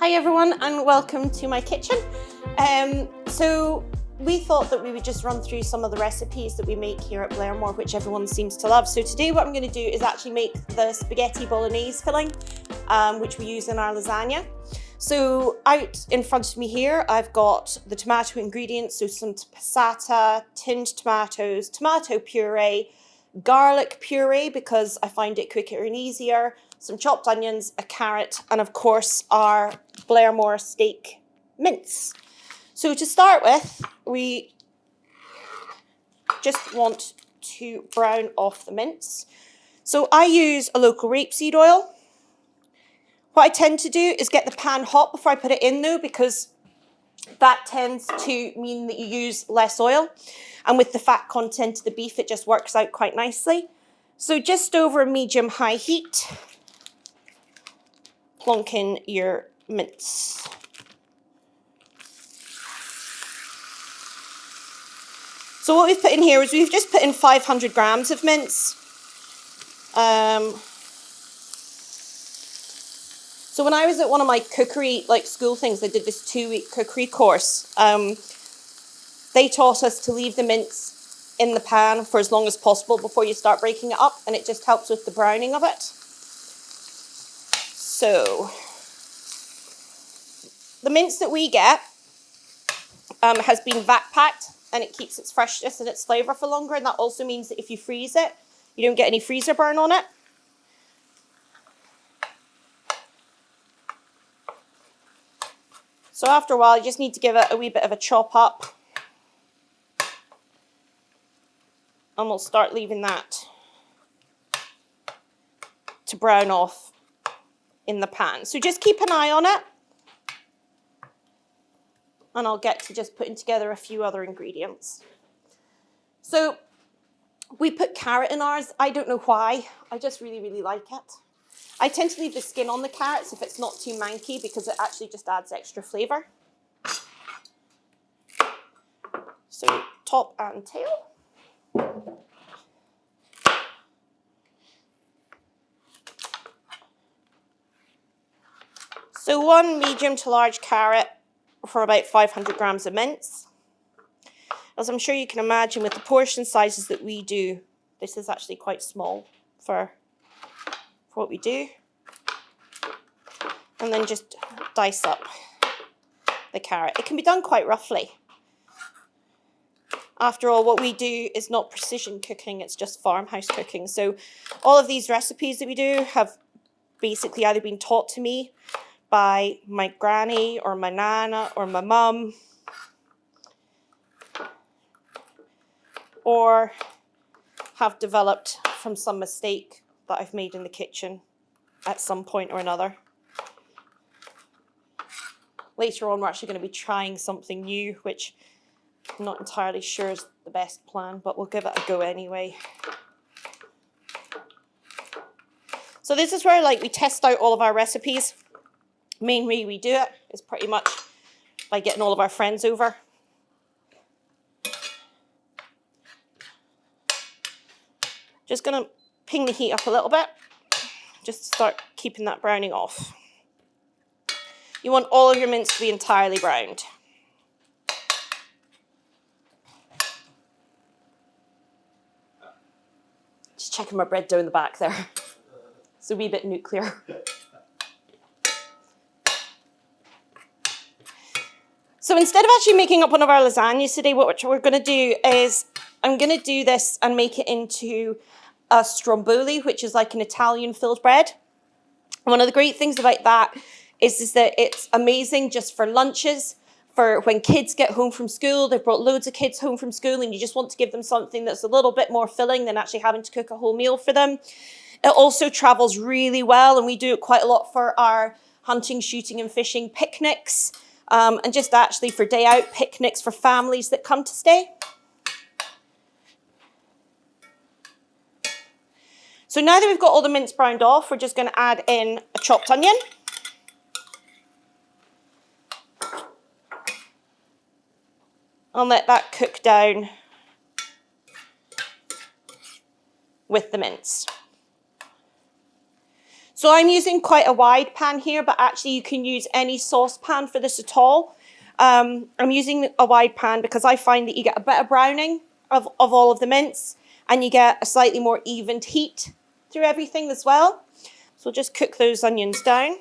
Hi everyone and welcome to my kitchen. So we thought that we would just run through some of the recipes that we make here at Blairmore, which everyone seems to love. So today what I'm going to do is actually make the spaghetti bolognese filling, which we use in our lasagna. So out in front of me here, I've got the tomato ingredients, so some passata, tinned tomatoes, tomato puree, garlic puree because I find it quicker and easier, some chopped onions, a carrot, and of course our Blairmore steak mince. So to start with, we just want to brown off the mince. So I use a local rapeseed oil. What I tend to do is get the pan hot before I put it in though, because that tends to mean that you use less oil. And with the fat content of the beef, it just works out quite nicely. So just over a medium-high heat, plonk in your mince. So what we've put in here is we've just put in 500 grams of mince. So when I was at one of my cookery, school things, I did this 2-week cookery course. They taught us to leave the mince in the pan for as long as possible before you start breaking it up, and it just helps with the browning of it. So the mince that we get has been vac packed, and it keeps its freshness and its flavour for longer, and that also means that if you freeze it, you don't get any freezer burn on it. So after a while, you just need to give it a wee bit of a chop up. And we'll start leaving that to brown off in the pan. So just keep an eye on it. And I'll get to just putting together a few other ingredients. So we put carrot in ours. I don't know why. I just really, really like it. I tend to leave the skin on the carrots if it's not too manky because it actually just adds extra flavour. So top and tail. So one medium to large carrot for about 500 grams of mince. As I'm sure you can imagine with the portion sizes that we do, this is actually quite small for what we do. And then just dice up the carrot. It can be done quite roughly. After all, what we do is not precision cooking, it's just farmhouse cooking. So all of these recipes that we do have basically either been taught to me by my granny or my nana or my mum, or have developed from some mistake that I've made in the kitchen at some point or another. Later on, we're actually going to be trying something new, which I'm not entirely sure is the best plan, but we'll give it a go anyway. So this is where we test out all of our recipes. Main way we do it is pretty much by getting all of our friends over. Just going to ping the heat up a little bit, just to start keeping that browning off. You want all of your mince to be entirely browned. Just checking my bread dough in the back there. It's a wee bit nuclear. So instead of actually making up one of our lasagnas today, what we're going to do is I'm going to do this and make it into a stromboli, which is like an Italian filled bread. And one of the great things about that is that it's amazing just for lunches, for when kids get home from school. They've brought loads of kids home from school and you just want to give them something that's a little bit more filling than actually having to cook a whole meal for them. It also travels really well, and we do it quite a lot for our hunting, shooting and fishing picnics, and just actually for day out picnics for families that come to stay. So now that we've got all the mince browned off, we're just going to add in a chopped onion. And let that cook down with the mince. So I'm using quite a wide pan here, but actually you can use any saucepan for this at all. I'm using a wide pan because I find that you get a better browning of all of the mince, and you get a slightly more evened heat through everything as well. So we'll just cook those onions down.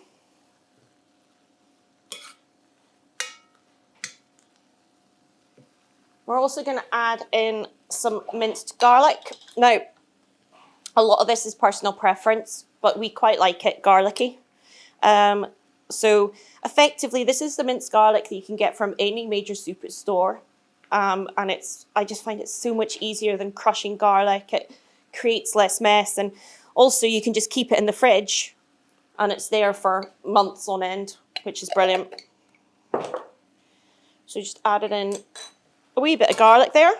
We're also going to add in some minced garlic. Now, a lot of this is personal preference, but we quite like it garlicky. So effectively, this is the minced garlic that you can get from any major superstore. And I just find it so much easier than crushing garlic. It creates less mess. And also you can just keep it in the fridge and it's there for months on end, which is brilliant. So just added in a wee bit of garlic there.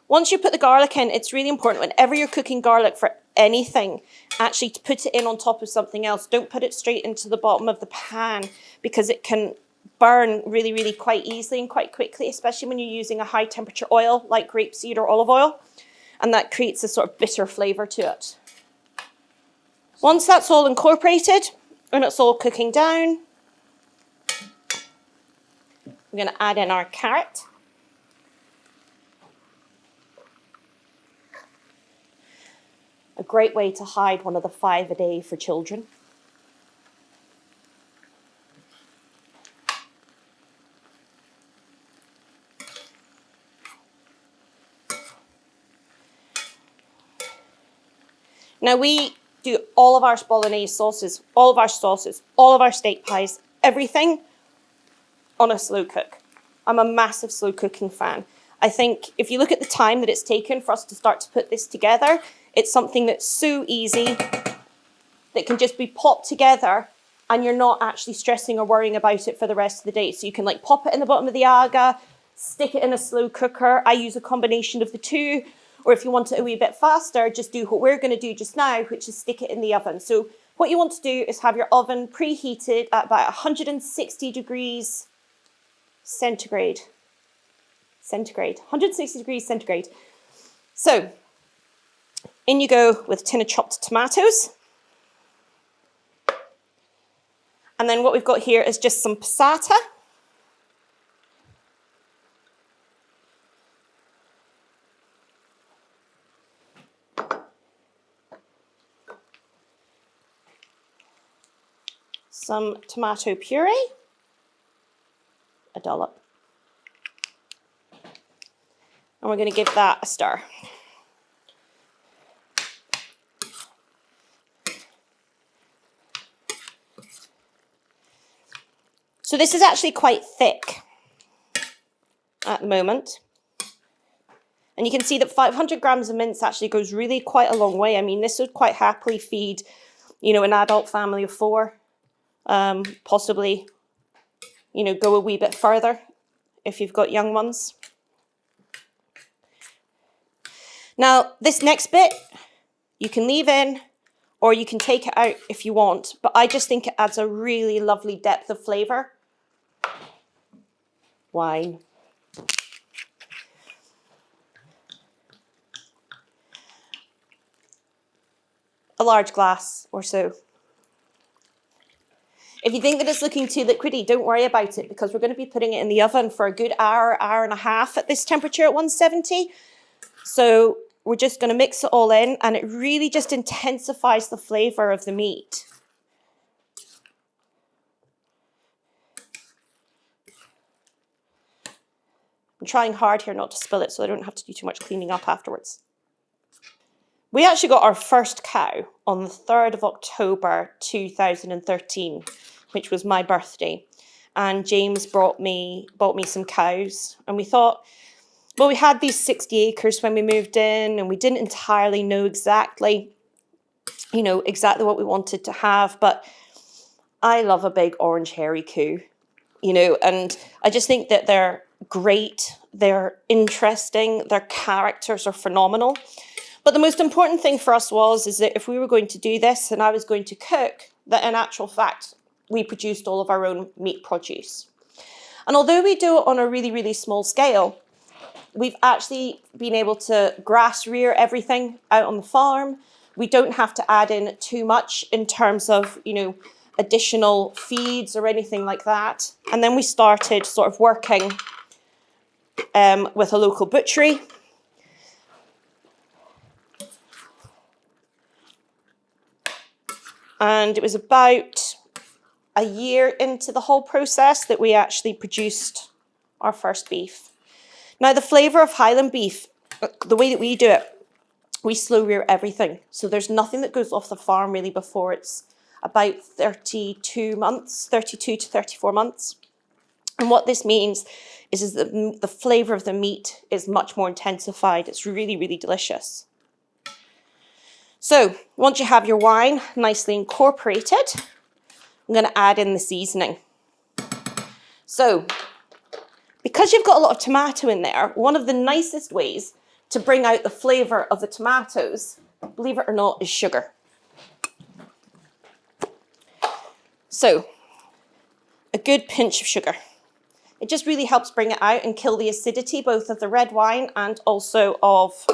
Once you put the garlic in, it's really important whenever you're cooking garlic for anything, actually to put it in on top of something else. Don't put it straight into the bottom of the pan because it can burn really, really quite easily and quite quickly, especially when you're using a high temperature oil like grapeseed or olive oil. And that creates a sort of bitter flavour to it. Once that's all incorporated and it's all cooking down, we're going to add in our carrot. A great way to hide one of the 5 a day for children. Now we do all of our Bolognese sauces, all of our sauces, all of our steak pies, everything on a slow cook. I'm a massive slow cooking fan. I think if you look at the time that it's taken for us to start to put this together, it's something that's so easy that can just be popped together and you're not actually stressing or worrying about it for the rest of the day. So you can like pop it in the bottom of the aga, stick it in a slow cooker. I use a combination of the two. Or if you want it a wee bit faster, just do what we're going to do just now, which is stick it in the oven. So what you want to do is have your oven preheated at about 160 degrees centigrade. 160 degrees centigrade. So in you go with a tin of chopped tomatoes. And then what we've got here is just some passata. Some tomato puree, a dollop. And we're going to give that a stir. So this is actually quite thick at the moment. And you can see that 500 grams of mince actually goes really quite a long way. I mean, this would quite happily feed, an adult family of 4. Possibly, go a wee bit further if you've got young ones. Now, this next bit, you can leave in or you can take it out if you want, but I just think it adds a really lovely depth of flavour. Wine. A large glass or so. If you think that it's looking too liquidy, don't worry about it because we're going to be putting it in the oven for a good hour, hour and a half at this temperature at 170. So we're just going to mix it all in and it really just intensifies the flavour of the meat. I'm trying hard here not to spill it so I don't have to do too much cleaning up afterwards. We actually got our first cow on the 3rd of October 2013, which was my birthday. And James bought me some cows. And we thought, well, we had these 60 acres when we moved in and we didn't entirely know exactly what we wanted to have. But I love a big orange hairy cow, and I just think that they're great. They're interesting. Their characters are phenomenal. But the most important thing for us is that if we were going to do this and I was going to cook, that in actual fact, we produced all of our own meat produce. And although we do it on a really, really small scale, we've actually been able to grass rear everything out on the farm. we don't have to add in too much in terms of, you know, additional feeds or anything like that. And then we started sort of working with a local butchery. And it was about a year into the whole process that we actually produced our first beef. Now, the flavour of Highland beef, the way that we do it, we slow rear everything. So there's nothing that goes off the farm really before it's about 32 months, 32 to 34 months. And what this means is that the flavour of the meat is much more intensified. It's really, really delicious. So once you have your wine nicely incorporated, I'm going to add in the seasoning. So because you've got a lot of tomato in there, one of the nicest ways to bring out the flavour of the tomatoes, believe it or not, is sugar. So a good pinch of sugar. It just really helps bring it out and kill the acidity, both of the red wine and also of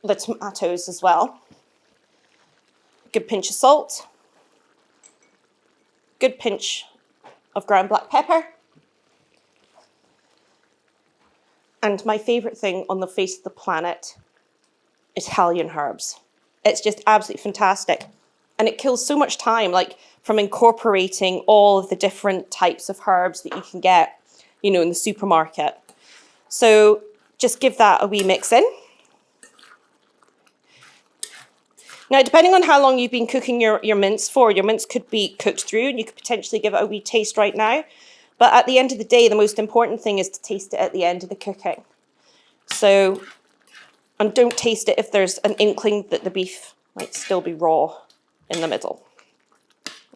the tomatoes as well. Good pinch of salt. Good pinch of ground black pepper. And my favourite thing on the face of the planet, Italian herbs. It's just absolutely fantastic. And it kills so much time, like from incorporating all of the different types of herbs that you can get, you know, in the supermarket. So just give that a wee mix in. Now, depending on how long you've been cooking your mince for, your mince could be cooked through and you could potentially give it a wee taste right now. But at the end of the day, the most important thing is to taste it at the end of the cooking. So, and don't taste it if there's an inkling that the beef might still be raw in the middle.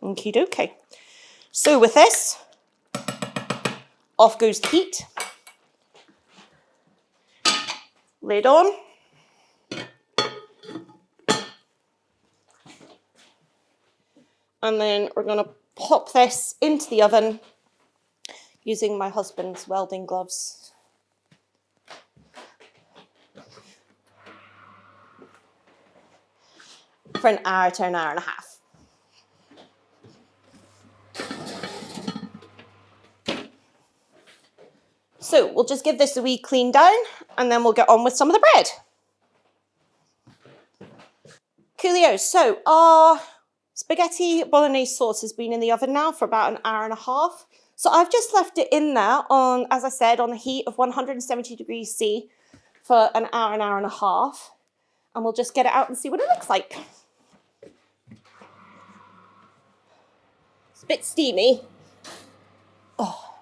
Okie dokie. So with this, off goes the heat. Lid on. And then we're going to pop this into the oven using my husband's welding gloves. For an hour to an hour and a half. So we'll just give this a wee clean down and then we'll get on with some of the bread. Coolio. So our spaghetti bolognese sauce has been in the oven now for about an hour and a half. So I've just left it in there on, as I said, on the heat of 170 degrees C for an hour and a half. And we'll just get it out and see what it looks like. It's a bit steamy. Oh.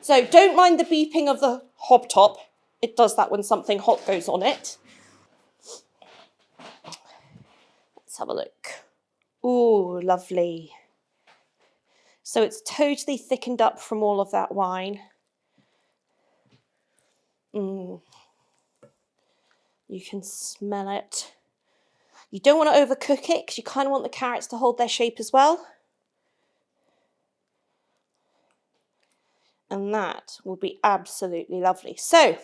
So don't mind the beeping of the hob top. It does that when something hot goes on it. Let's have a look. Ooh, lovely. So it's totally thickened up from all of that wine. You can smell it. You don't want to overcook it because you kind of want the carrots to hold their shape as well. And that will be absolutely lovely. So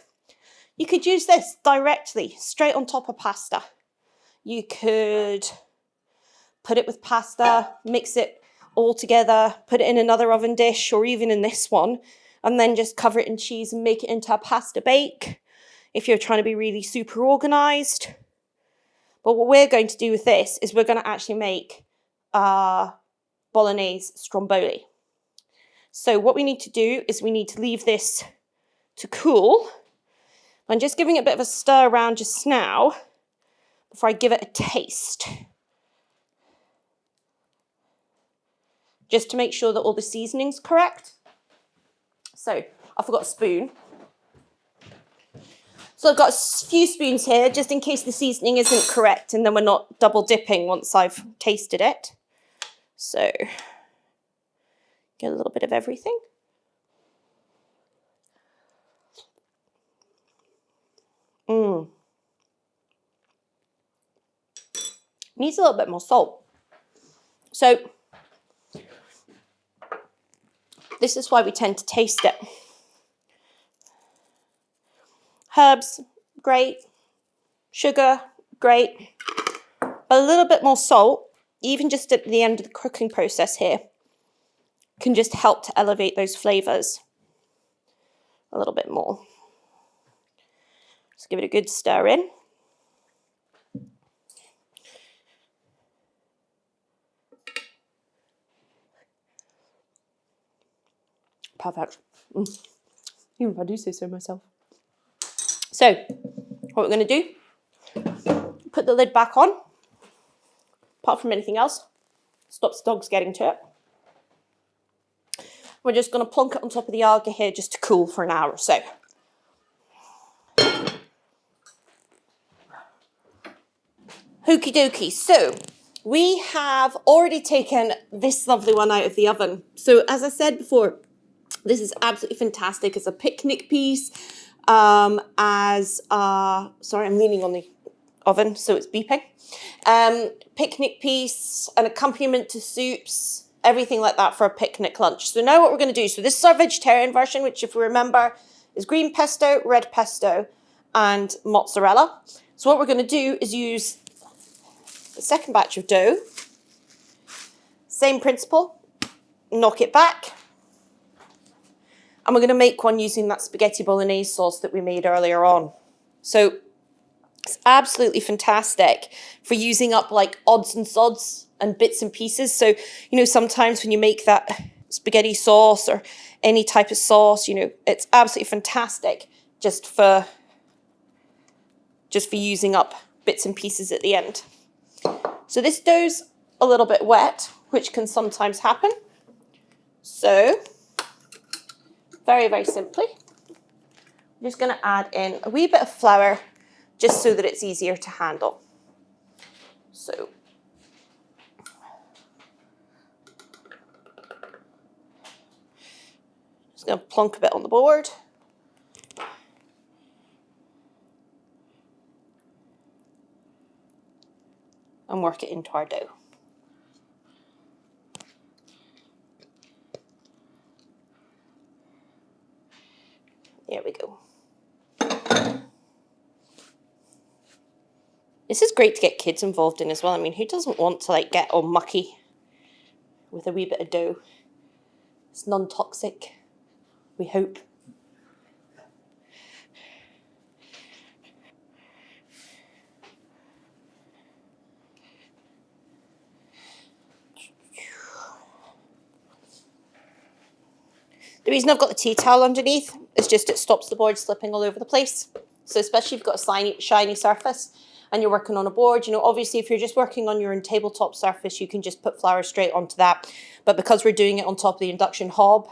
you could use this directly, straight on top of pasta. You could put it with pasta, mix it all together, put it in another oven dish or even in this one, and then just cover it in cheese and make it into a pasta bake if you're trying to be really super organised. But what we're going to do with this is we're going to actually make Bolognese Stromboli. So what we need to do is we need to leave this to cool. I'm just giving it a bit of a stir around just now before I give it a taste. Just to make sure that all the seasoning's correct. So I forgot a spoon. So I've got a few spoons here just in case the seasoning isn't correct and then we're not double dipping once I've tasted it. So get a little bit of everything. Needs a little bit more salt. So this is why we tend to taste it. Herbs, great. Sugar, great. But a little bit more salt, even just at the end of the cooking process here, can just help to elevate those flavours a little bit more. Just give it a good stir in. Perfect. Even if I do say so myself. So, what we're going to do, put the lid back on. Apart from anything else, stops the dogs getting to it. We're just going to plonk it on top of the Arga here just to cool for an hour or so. Okie dokie. So, we have already taken this lovely one out of the oven. So, as I said before, this is absolutely fantastic as a picnic piece, sorry, I'm leaning on the oven, so it's beeping. Picnic piece, an accompaniment to soups, everything like that for a picnic lunch. So now what we're going to do, so this is our vegetarian version, which if we remember is green pesto, red pesto, and mozzarella. So what we're going to do is use the second batch of dough. Same principle, knock it back. And we're going to make one using that spaghetti bolognese sauce that we made earlier on. So it's absolutely fantastic for using up like odds and sods and bits and pieces. So, you know, sometimes when you make that spaghetti sauce or any type of sauce, you know, it's absolutely fantastic just for using up bits and pieces at the end. So this dough's a little bit wet, which can sometimes happen. So very, very simply, I'm just going to add in a wee bit of flour just so that it's easier to handle. So just going to plonk a bit on the board. And work it into our dough. There we go. This is great to get kids involved in as well. I mean, who doesn't want to like get all mucky with a wee bit of dough? It's non-toxic, we hope. The reason I've got the tea towel underneath is just it stops the board slipping all over the place. So especially if you've got a shiny surface and you're working on a board, you know, obviously if you're just working on your own tabletop surface, you can just put flour straight onto that. But because we're doing it on top of the induction hob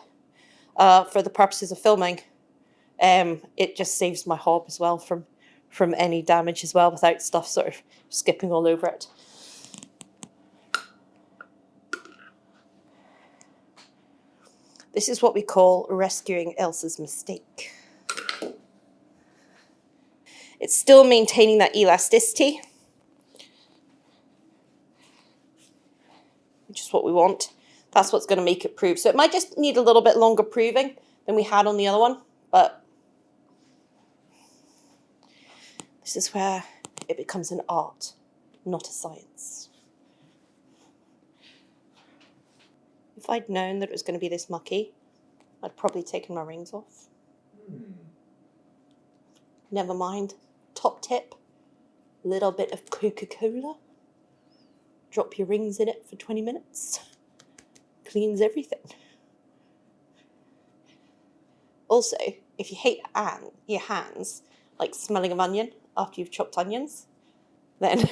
for the purposes of filming, it just saves my hob as well from any damage as well without stuff sort of skipping all over it. This is what we call rescuing Ailsa's mistake. It's still maintaining that elasticity, which is what we want. That's what's going to make it prove. So it might just need a little bit longer proving than we had on the other one, but this is where it becomes an art, not a science. If I'd known that it was going to be this mucky, I'd probably taken my rings off. Never mind. Top tip, a little bit of Coca-Cola. Drop your rings in it for 20 minutes. Cleans everything. Also, if you hate your hands, like smelling of onion after you've chopped onions, then,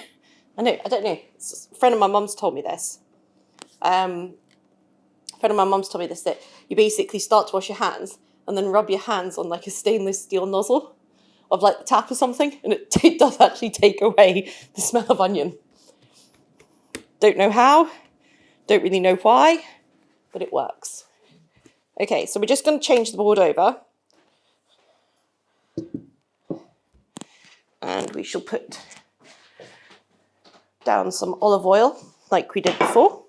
I don't know, a friend of my mum's told me this. That you basically start to wash your hands and then rub your hands on like a stainless steel nozzle of like the tap or something, and it does actually take away the smell of onion. Don't know how, don't really know why, but it works. Okay, so we're just going to change the board over. And we shall put down some olive oil like we did before.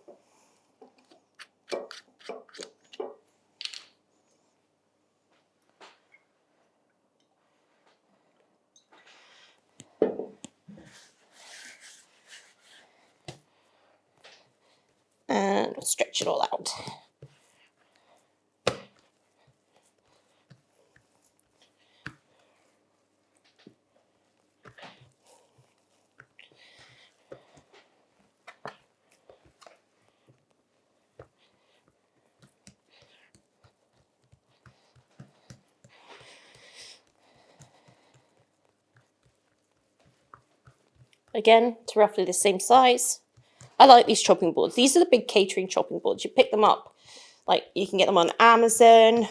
we'll stretch it all out. Again, to roughly the same size. I like these chopping boards. These are the big catering chopping boards. You pick them up, like you can get them on Amazon.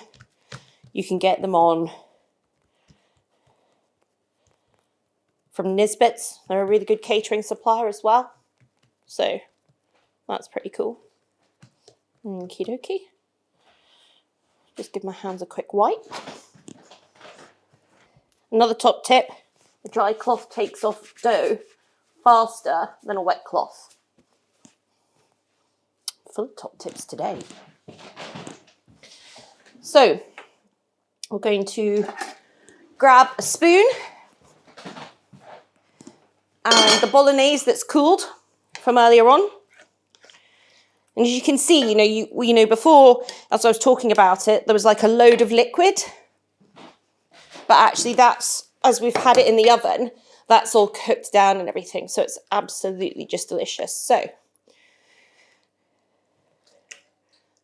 You can get them from Nisbets. They're a really good catering supplier as well. So that's pretty cool. Okie dokie. Just give my hands a quick wipe. Another top tip, a dry cloth takes off dough faster than a wet cloth. Full of top tips today. So we're going to grab a spoon and the bolognese that's cooled from earlier on. And as you can see, you know, before, as I was talking about it, there was like a load of liquid. But actually that's, as we've had it in the oven, that's all cooked down and everything. So it's absolutely just delicious. So, a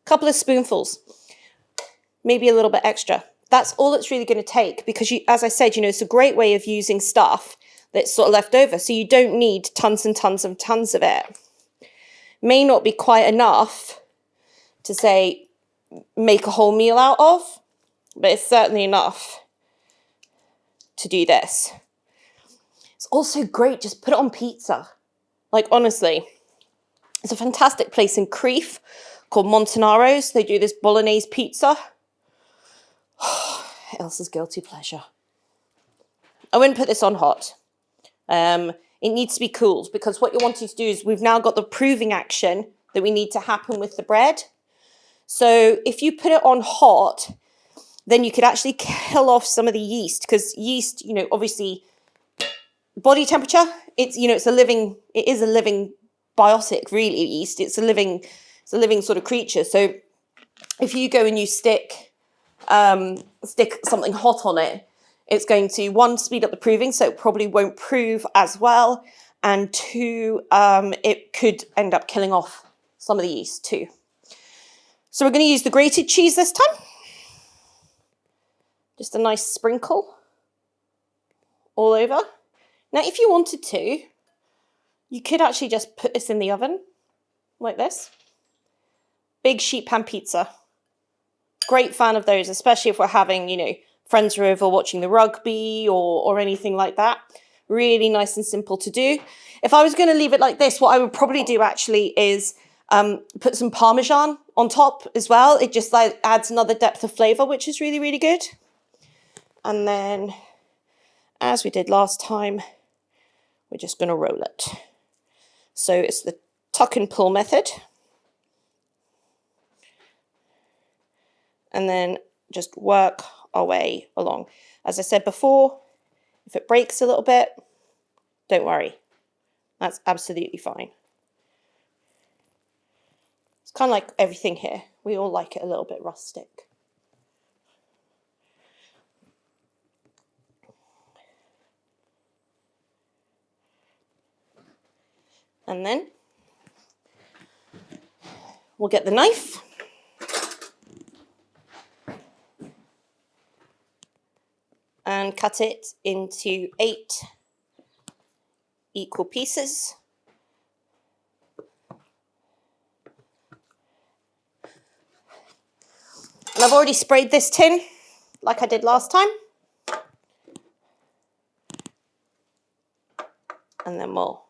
couple of spoonfuls, maybe a little bit extra. That's all it's really going to take because, as I said, it's a great way of using stuff that's sort of left over. So you don't need tons and tons and tons of it. May not be quite enough to, say, make a whole meal out of, but it's certainly enough to do this. It's also great, just put it on pizza. Like, honestly, it's a fantastic place in Crieff called Montanaro's. They do this bolognese pizza. Ailsa's guilty pleasure. I wouldn't put this on hot. It needs to be cooled because what you're wanting to do is we've now got the proving action that we need to happen with the bread. So if you put it on hot, then you could actually kill off some of the yeast because yeast, obviously body temperature, it is a living biotic, really, yeast. It's a living sort of creature. So if you go and you stick something hot on it, it's going to, one, speed up the proving, so it probably won't prove as well, and two, it could end up killing off some of the yeast too. So we're going to use the grated cheese this time. Just a nice sprinkle all over. Now, if you wanted to, you could actually just put this in the oven like this. Big sheet pan pizza. Great fan of those, especially if we're having, friends are over watching the rugby or anything like that. Really nice and simple to do. If I was going to leave it like this, what I would probably do actually is put some Parmesan on top as well. It just adds another depth of flavour, which is really, really good. And then, as we did last time, we're just going to roll it. So it's the tuck and pull method. And then just work our way along. As I said before, if it breaks a little bit, don't worry. That's absolutely fine. It's kind of like everything here. We all like it a little bit rustic. And then we'll get the knife. And cut it into 8 equal pieces. And I've already sprayed this tin like I did last time. And then we'll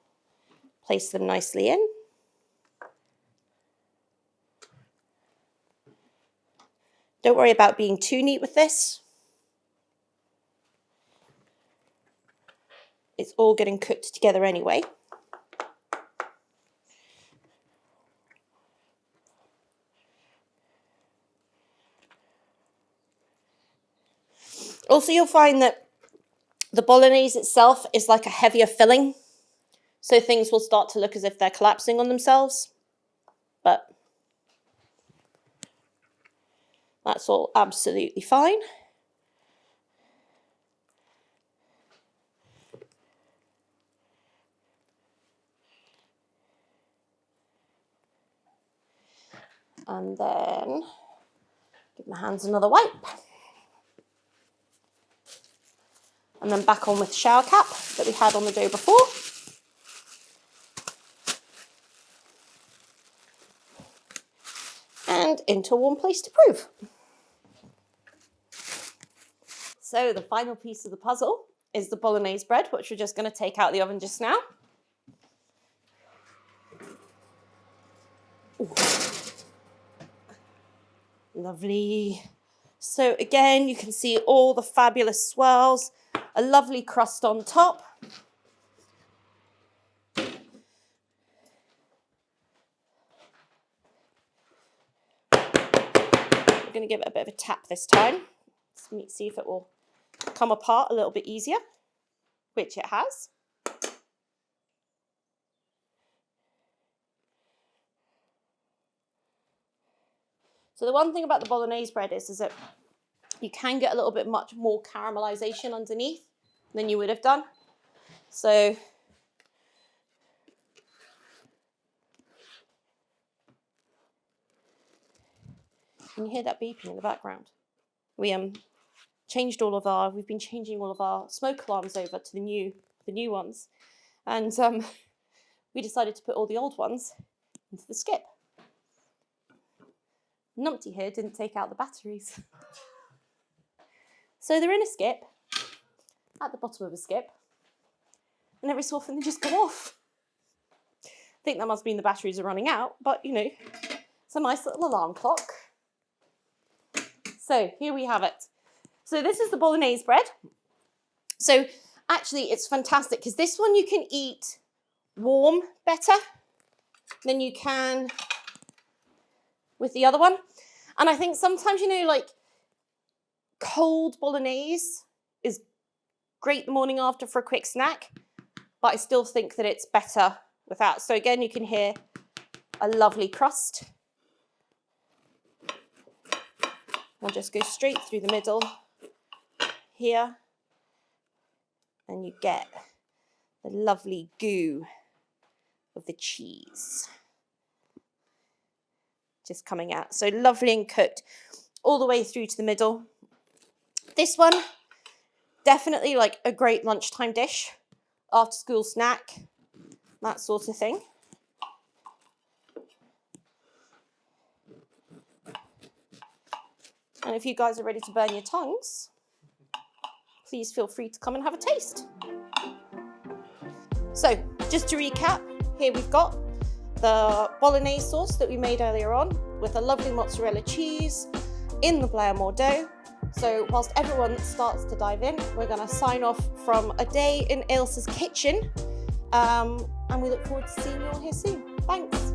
place them nicely in. Don't worry about being too neat with this. It's all getting cooked together anyway. Also, you'll find that the bolognese itself is like a heavier filling. So things will start to look as if they're collapsing on themselves. But That's all absolutely fine. And then give my hands another wipe. And then back on with the shower cap that we had on the dough before. And into a warm place to prove. So the final piece of the puzzle is the bolognese bread, which we're just going to take out of the oven just now. Ooh. Lovely. So again, you can see all the fabulous swirls, a lovely crust on top. We're going to give it a bit of a tap this time. Let's see if it will come apart a little bit easier, which it has. So the one thing about the bolognese bread is that you can get a little bit much more caramelization underneath than you would have done. So can you hear that beeping in the background? We we've been changing all of our smoke alarms over to the new ones, and we decided to put all the old ones into the skip. Numpty here didn't take out the batteries. So they're in a skip, at the bottom of a skip, and every so often they just go off. I think that must mean the batteries are running out, but you know, it's a nice little alarm clock. So here we have it. So this is the bolognese bread. So actually it's fantastic because this one you can eat warm better than you can with the other one. And I think sometimes, you know, like cold bolognese is great the morning after for a quick snack, but I still think that it's better without. So again, you can hear a lovely crust. I'll just go straight through the middle here, and you get the lovely goo of the cheese just coming out. So lovely and cooked all the way through to the middle. This one, definitely like a great lunchtime dish, after school snack, that sort of thing. And if you guys are ready to burn your tongues, please feel free to come and have a taste. So just to recap, here we've got the bolognese sauce that we made earlier on with a lovely mozzarella cheese in the Blairmore dough. So whilst everyone starts to dive in, we're going to sign off from a day in Ailsa's kitchen, and we look forward to seeing you all here soon. Thanks.